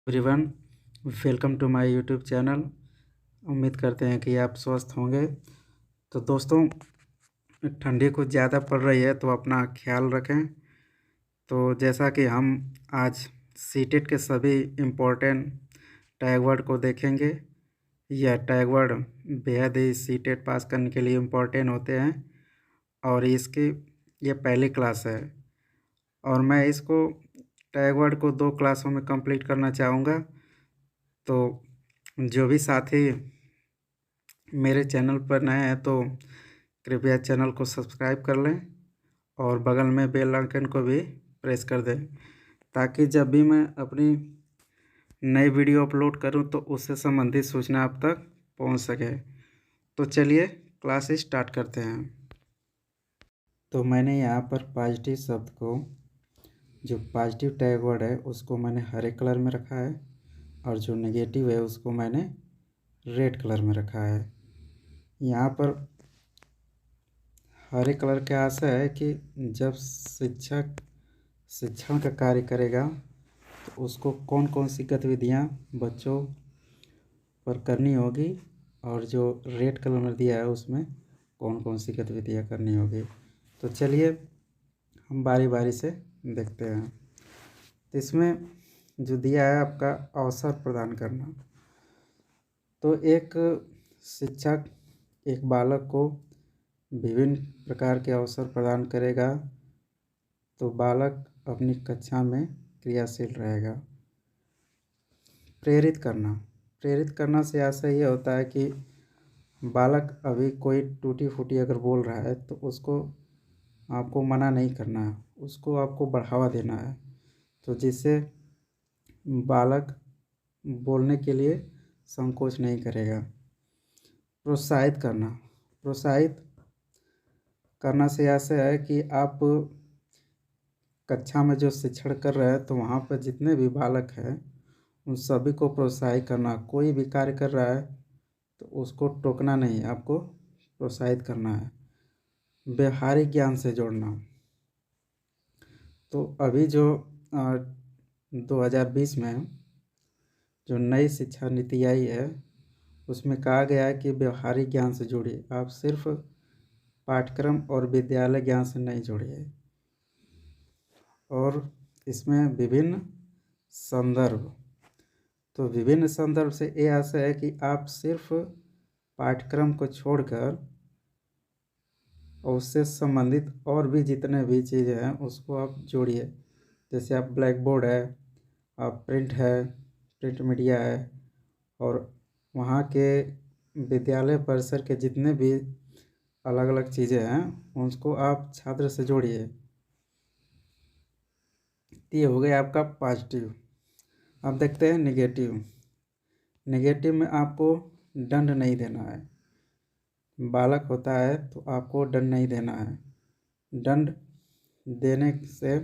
Everyone, welcome to my YouTube channel. उम्मीद करते हैं कि आप स्वस्थ होंगे। तो दोस्तों, ठंडी कुछ ज़्यादा पड़ रही है तो अपना ख्याल रखें। तो जैसा कि हम आज सीटेट के सभी इम्पोर्टेंट टैग वर्ड को देखेंगे। यह टैग वर्ड बेहद ही सीटेट पास करने के लिए इम्पोर्टेंट होते हैं और इसकी ये पहली क्लास है और मैं इसको टैग वर्ड को 2 क्लासों में कंप्लीट करना चाहूँगा। तो जो भी साथी मेरे चैनल पर नए हैं तो कृपया चैनल को सब्सक्राइब कर लें और बगल में बेल आइकन को भी प्रेस कर दें ताकि जब भी मैं अपनी नई वीडियो अपलोड करूं तो उससे संबंधित सूचना आप तक पहुंच सके। तो चलिए क्लास स्टार्ट करते हैं। तो मैंने यहाँ पर पॉजिटिव शब्द को, जो पॉजिटिव टैग वर्ड है, उसको मैंने हरे कलर में रखा है और जो नेगेटिव है उसको मैंने रेड कलर में रखा है। यहाँ पर हरे कलर का आशय है कि जब शिक्षक शिक्षण का कार्य करेगा तो उसको कौन कौन सी गतिविधियाँ बच्चों पर करनी होगी और जो रेड कलर में दिया है उसमें कौन कौन सी गतिविधियाँ करनी होगी। तो चलिए हम बारी बारी से देखते हैं। तो इसमें जो दिया है आपका अवसर प्रदान करना, तो एक शिक्षक एक बालक को विभिन्न प्रकार के अवसर प्रदान करेगा तो बालक अपनी कक्षा में क्रियाशील रहेगा। प्रेरित करना से आशय ये होता है कि बालक अभी कोई टूटी फूटी अगर बोल रहा है तो उसको आपको मना नहीं करना है, उसको आपको बढ़ावा देना है, तो जिससे बालक बोलने के लिए संकोच नहीं करेगा। प्रोत्साहित करना से आशय है कि आप कक्षा में जो शिक्षण कर रहे हैं तो वहाँ पर जितने भी बालक हैं उन सभी को प्रोत्साहित करना। कोई भी कार्य कर रहा है तो उसको टोकना नहीं, आपको प्रोत्साहित करना है। व्यवहारिक ज्ञान से जोड़ना, तो अभी जो 2020 में जो नई शिक्षा नीति आई है उसमें कहा गया है कि व्यवहारिक ज्ञान से जोड़िए। आप सिर्फ पाठ्यक्रम और विद्यालय ज्ञान से नहीं जोड़िए। और इसमें विभिन्न संदर्भ, तो विभिन्न संदर्भ से ये आशय है कि आप सिर्फ पाठ्यक्रम को छोड़कर और उससे संबंधित और भी जितने भी चीज़ें हैं उसको आप जोड़िए। जैसे आप ब्लैक बोर्ड है, आप प्रिंट मीडिया है और वहाँ के विद्यालय परिसर के जितने भी अलग अलग चीज़ें हैं उसको आप छात्र से जोड़िए। ये हो गया आपका पॉजिटिव। अब देखते हैं नेगेटिव में आपको दंड नहीं देना है। बालक होता है तो आपको दंड नहीं देना है। दंड देने से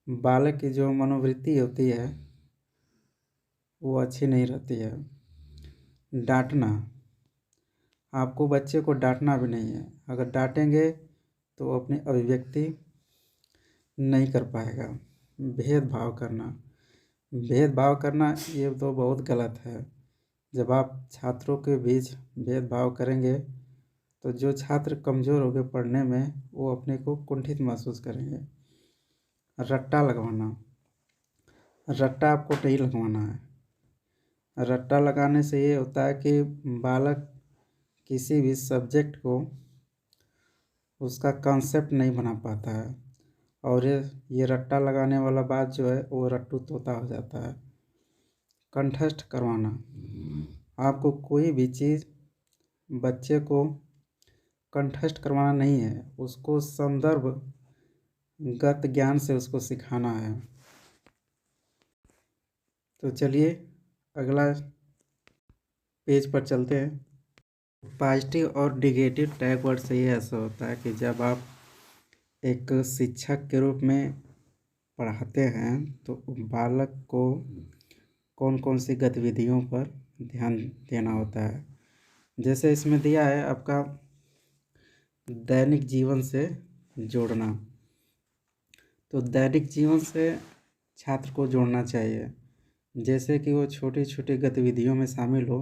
बालक की जो मनोवृत्ति होती है वो अच्छी नहीं रहती है। डांटना, आपको बच्चे को डांटना भी नहीं है। अगर डांटेंगे तो अपनी अभिव्यक्ति नहीं कर पाएगा। भेदभाव करना ये तो बहुत गलत है। जब आप छात्रों के बीच भेदभाव करेंगे तो जो छात्र कमज़ोर हो गए पढ़ने में वो अपने को कुंठित महसूस करेंगे। रट्टा आपको नहीं लगवाना है। रट्टा लगाने से ये होता है कि बालक किसी भी सब्जेक्ट को उसका कॉन्सेप्ट नहीं बना पाता है और ये रट्टा लगाने वाला बात जो है वो रट्टू तोता हो जाता है। कंठस्थ करवाना, आपको कोई भी चीज़ बच्चे को कंठस्थ करवाना नहीं है, उसको संदर्भगत ज्ञान से उसको सिखाना है। तो चलिए अगला पेज पर चलते हैं। पॉजिटिव और नेगेटिव टैग वर्ड से ये ऐसा होता है कि जब आप एक शिक्षक के रूप में पढ़ाते हैं तो बालक को कौन कौन सी गतिविधियों पर ध्यान देना होता है। जैसे इसमें दिया है आपका दैनिक जीवन से जोड़ना, तो दैनिक जीवन से छात्र को जोड़ना चाहिए। जैसे कि वो छोटी छोटी गतिविधियों में शामिल हो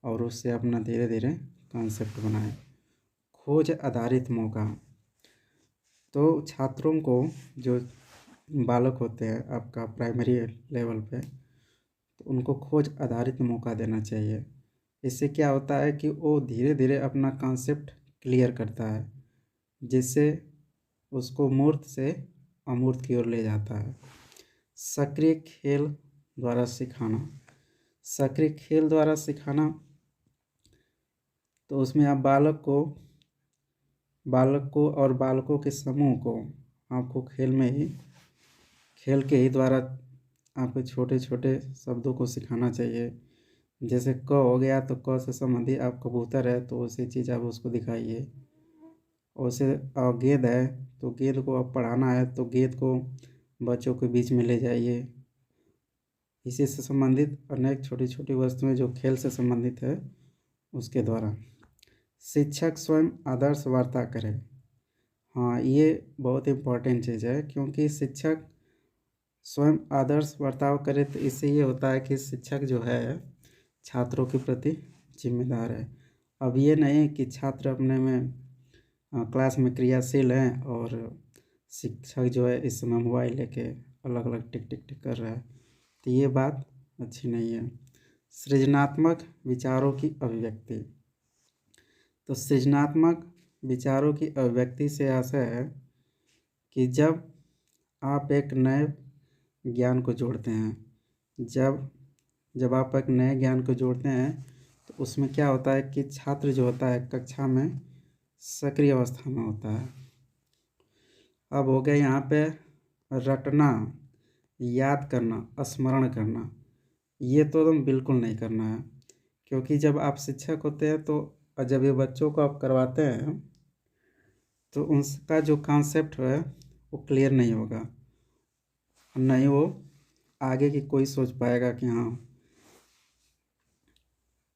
और उससे अपना धीरे धीरे कॉन्सेप्ट बनाए। खोज आधारित मौका, तो छात्रों को, जो बालक होते हैं आपका प्राइमरी लेवल पे, तो उनको खोज आधारित मौका देना चाहिए। इससे क्या होता है कि वो धीरे धीरे अपना कॉन्सेप्ट क्लियर करता है, जिससे उसको मूर्त से अमूर्त की ओर ले जाता है। सक्रिय खेल द्वारा सिखाना, सक्रिय खेल द्वारा सिखाना, तो उसमें आप बालक को और बालकों के समूह को आपको खेल के ही द्वारा आपको छोटे छोटे शब्दों को सिखाना चाहिए। जैसे क हो गया तो क से संबंधित आप कबूतर है तो उसी चीज़ आप उसको दिखाइए। उसे गेंद है तो गेंद को आप पढ़ाना है तो गेंद को बच्चों के बीच में ले जाइए। इसी से संबंधित अनेक छोटी छोटी वस्तुएं जो खेल से संबंधित है उसके द्वारा। शिक्षक स्वयं आदर्श वार्ता करें। हाँ, ये बहुत इम्पोर्टेंट चीज़ है, क्योंकि शिक्षक स्वयं आदर्श बर्ताव करे तो इससे ये होता है कि शिक्षक जो है छात्रों के प्रति जिम्मेदार है। अब ये नहीं कि छात्र अपने में क्लास में क्रियाशील हैं और शिक्षक जो है इस समय मोबाइल लेके अलग अलग टिक टिक टिक कर रहा है, तो ये बात अच्छी नहीं है। सृजनात्मक विचारों की अभिव्यक्ति, तो सृजनात्मक विचारों की अभिव्यक्ति से आशय है कि जब आप एक नए ज्ञान को जोड़ते हैं, जब आप एक नए ज्ञान को जोड़ते हैं तो उसमें क्या होता है कि छात्र जो होता है कक्षा में सक्रिय अवस्था में होता है। अब हो गया यहाँ पे रटना, याद करना, स्मरण करना, ये तो एकदम बिल्कुल नहीं करना है, क्योंकि जब आप शिक्षक होते हैं तो जब ये बच्चों को आप करवाते हैं तो उनका जो कॉन्सेप्ट है वो क्लियर नहीं होगा, नहीं वो आगे की कोई सोच पाएगा कि हाँ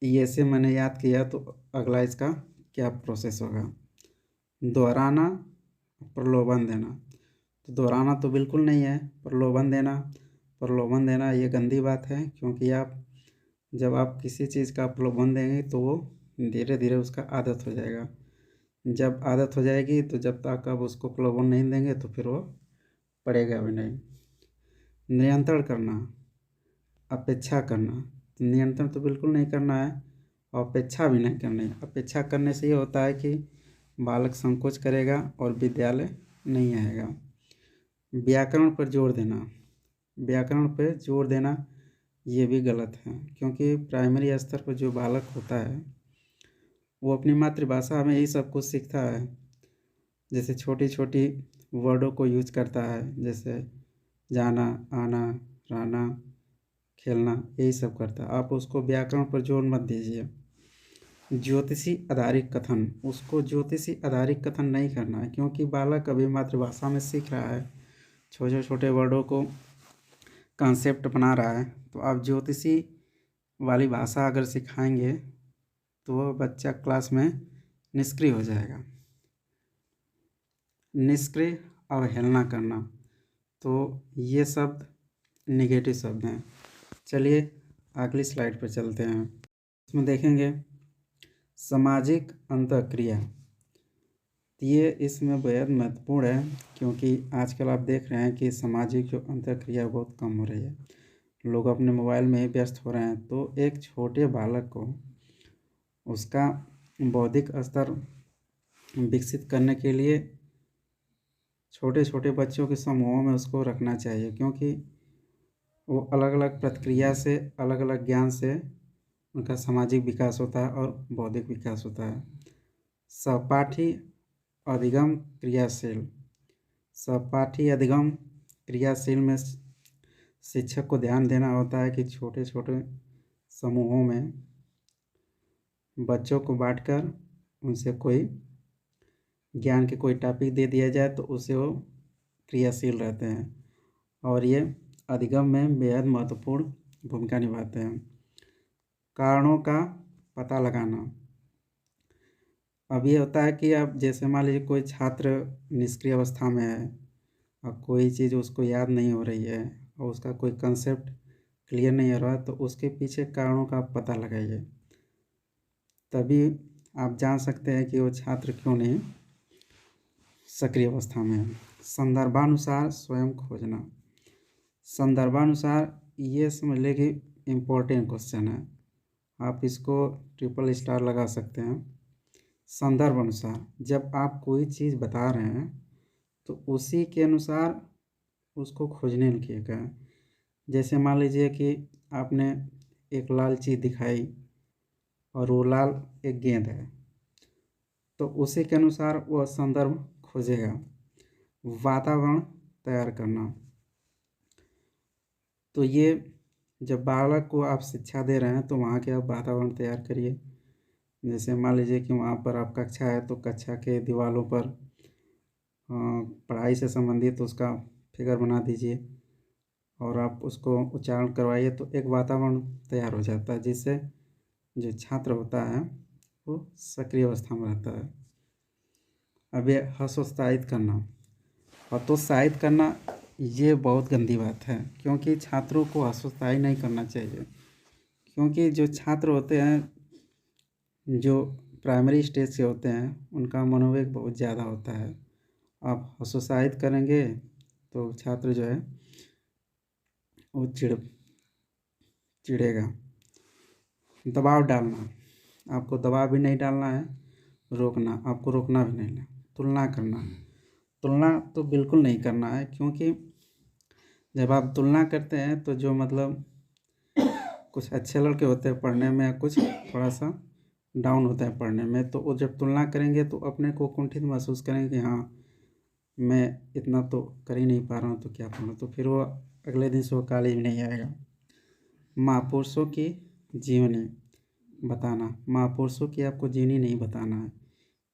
ये से मैंने याद किया तो अगला इसका क्या प्रोसेस होगा। दोहराना, प्रलोभन देना, तो दोहराना तो बिल्कुल नहीं है। प्रलोभन देना ये गंदी बात है, क्योंकि जब आप किसी चीज़ का प्रलोभन देंगे तो वो धीरे धीरे उसका आदत हो जाएगा। जब आदत हो जाएगी तो जब तक आप उसको प्रलोभन नहीं देंगे तो फिर वो पड़ेगा भी नहीं। नियंत्रण करना, अपेक्षा करना, तो नियंत्रण तो बिल्कुल नहीं करना है और अपेक्षा भी नहीं करनी है। अपेक्षा करने से ये होता है कि बालक संकोच करेगा और विद्यालय नहीं आएगा। व्याकरण पर जोर देना ये भी गलत है, क्योंकि प्राइमरी स्तर पर जो बालक होता है वो अपनी मातृभाषा में ही सब कुछ सीखता है। जैसे छोटी छोटी वर्डों को यूज करता है, जैसे जाना, आना, रहना, खेलना, यही सब करता है। आप उसको व्याकरण पर जोर मत दीजिए। ज्योतिषी आधारित कथन, उसको ज्योतिषी आधारित कथन नहीं करना है, क्योंकि बालक अभी मातृभाषा में सीख रहा है, छोटे छोटे वर्डों को कॉन्सेप्ट बना रहा है। तो आप ज्योतिषी वाली भाषा अगर सिखाएंगे तो वह बच्चा क्लास में निष्क्रिय हो जाएगा। निष्क्रिय, अवहेलना करना, तो ये शब्द निगेटिव शब्द हैं। चलिए अगली स्लाइड पर चलते हैं। इसमें देखेंगे सामाजिक अंतःक्रिया, ये इसमें बेहद महत्वपूर्ण है, क्योंकि आजकल आप देख रहे हैं कि सामाजिक जो अंतःक्रिया बहुत कम हो रही है, लोग अपने मोबाइल में ही व्यस्त हो रहे हैं। तो एक छोटे बालक को उसका बौद्धिक स्तर विकसित करने के लिए छोटे छोटे बच्चों के समूहों में उसको रखना चाहिए, क्योंकि वो अलग अलग प्रतिक्रिया से, अलग अलग ज्ञान से उनका सामाजिक विकास होता है और बौद्धिक विकास होता है। सहपाठी अधिगम क्रियाशील, सहपाठी अधिगम क्रियाशील में शिक्षक को ध्यान देना होता है कि छोटे छोटे समूहों में बच्चों को बांटकर उनसे कोई ज्ञान के कोई टॉपिक दे दिया जाए तो उसे वो क्रियाशील रहते हैं, और ये अधिगम में बेहद महत्वपूर्ण भूमिका निभाते हैं। कारणों का पता लगाना, अब ये होता है कि अब जैसे मान लीजिए कोई छात्र निष्क्रिय अवस्था में है और कोई चीज़ उसको याद नहीं हो रही है और उसका कोई कंसेप्ट क्लियर नहीं हो रहा तो उसके पीछे कारणों का आप पता लगाइए, तभी आप जान सकते हैं कि वो छात्र क्यों नहीं सक्रिय अवस्था में है। संदर्भानुसार स्वयं खोजना। संदर्भानुसार ये समझ लें कि इम्पोर्टेंट क्वेश्चन है, आप इसको ट्रिपल स्टार लगा सकते हैं। संदर्भ अनुसार, जब आप कोई चीज़ बता रहे हैं तो उसी के अनुसार उसको खोजने के कहें। जैसे मान लीजिए कि आपने एक लाल चीज़ दिखाई और वो लाल एक गेंद है, तो उसी के अनुसार वह संदर्भ खोजेगा। वातावरण तैयार करना, तो ये जब बालक को आप शिक्षा दे रहे हैं तो वहाँ के आप वातावरण तैयार करिए। जैसे मान लीजिए कि वहाँ पर आप कक्षा है तो कक्षा के दीवारों पर पढ़ाई से संबंधित उसका फिगर बना दीजिए और आप उसको उच्चारण करवाइए, तो एक वातावरण तैयार हो जाता है जिससे जो छात्र होता है वो सक्रिय अवस्था में रहता है। अब ये हतोत्साहित करना, हतोत्साहित करना ये बहुत गंदी बात है, क्योंकि छात्रों को हतोत्साहित नहीं करना चाहिए, क्योंकि जो छात्र होते हैं जो प्राइमरी स्टेज से होते हैं उनका मनोवेग बहुत ज़्यादा होता है। आप हतोत्साहित करेंगे तो छात्र जो है वो चिढ़ेगा। दबाव डालना, आपको दबाव भी नहीं डालना है, रोकना, आपको रोकना भी नहीं है। तुलना करना, तुलना तो बिल्कुल नहीं करना है, क्योंकि जब आप तुलना करते हैं तो जो मतलब कुछ अच्छे लड़के होते हैं पढ़ने में, कुछ थोड़ा सा डाउन होता है पढ़ने में, तो वो जब तुलना करेंगे तो अपने को कुंठित महसूस करेंगे कि हाँ मैं इतना तो कर ही नहीं पा रहा हूँ तो क्या पढ़ूँ, तो फिर वो अगले दिन से वो कॉलेज में नहीं आएगा। महापुरुषों की जीवनी बताना, महापुरुषों की आपको जीवनी नहीं बताना है,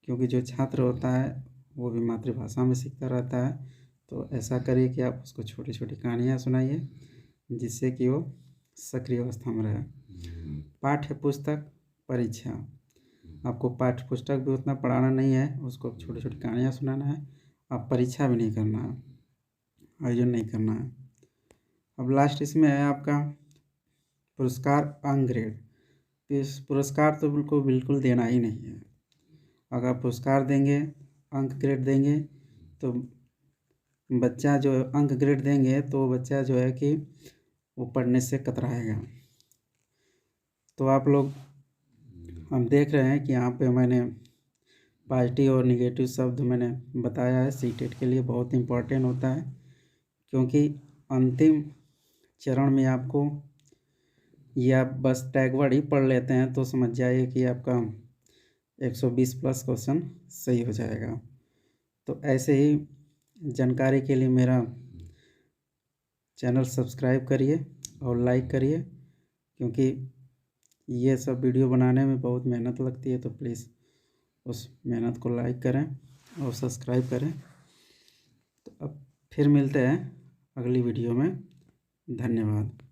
क्योंकि जो छात्र होता है वो भी मातृभाषा में सीखता रहता है। तो ऐसा करिए कि आप उसको छोटी छोटी कहानियाँ सुनाइए जिससे कि वो सक्रिय अवस्था में रहे। पाठ्य पुस्तक परीक्षा, आपको पाठ्य पुस्तक भी उतना पढ़ाना नहीं है, उसको छोटी छोटी कहानियाँ सुनाना है। आप परीक्षा भी नहीं करना है, आयोजन नहीं करना है। अब लास्ट इसमें है आपका पुरस्कार अंक ग्रेड। इस पुरस्कार तो बिल्कुल देना ही नहीं है। अगर पुरस्कार देंगे, अंक ग्रेड देंगे, तो बच्चा जो अंक ग्रेड देंगे तो बच्चा जो है कि वो पढ़ने से कतराएगा। तो आप लोग, हम देख रहे हैं कि यहाँ पे मैंने पॉजिटिव और निगेटिव शब्द मैंने बताया है। सीटेट के लिए बहुत इम्पोर्टेंट होता है, क्योंकि अंतिम चरण में आपको, या बस टैगवर्ड ही पढ़ लेते हैं तो समझ जाइए कि आपका 120 प्लस क्वेश्चन सही हो जाएगा। तो ऐसे ही जानकारी के लिए मेरा चैनल सब्सक्राइब करिए और लाइक करिए, क्योंकि ये सब वीडियो बनाने में बहुत मेहनत लगती है, तो प्लीज़ उस मेहनत को लाइक करें और सब्सक्राइब करें। तो अब फिर मिलते हैं अगली वीडियो में। धन्यवाद।